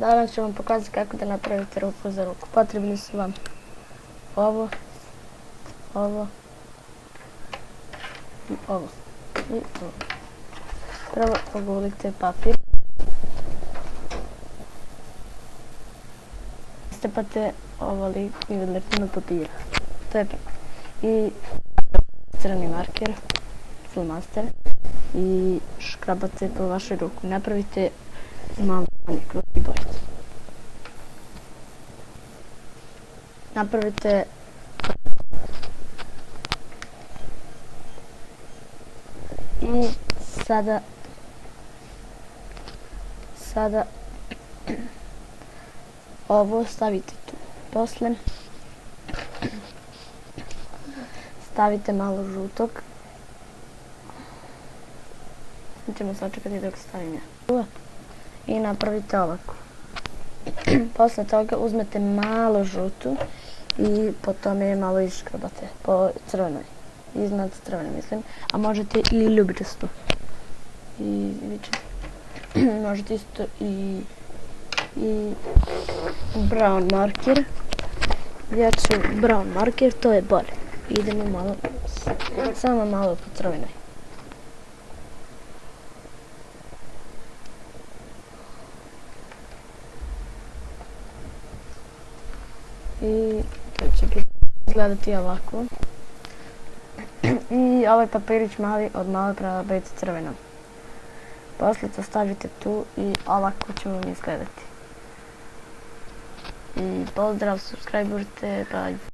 Danas ću vam pokazati kako da napravite ruku za ruku. Potrebni su vam ovo, ovo i ovo. Prvo ogulite papir. Stepate ovali i odlepinu papira. To je i crveni marker, flomaster i škrabate po vašoj ruku. Napravite malo krug i bojicu. Napravite i sada ovo stavite tu. Posle stavite malo žutog. Ćemo sačekati dok stavim ja. I napravite ovako. Posle toga uzmete malo žutu i potom je malo iškrabate po crvenoj. Iznad crvene mislim. A možete i ljubičastu. I možete isto i brown marker. Ja ću brown marker, to je bolje. Idemo malo, samo malo po crvenoj. I to će izgledati ovako. I ovaj papirić mali od malo prema bojicu crvenom. Posle to stavite tu i ovako će vam izgledati. I pozdrav, subscribe-urite, bye.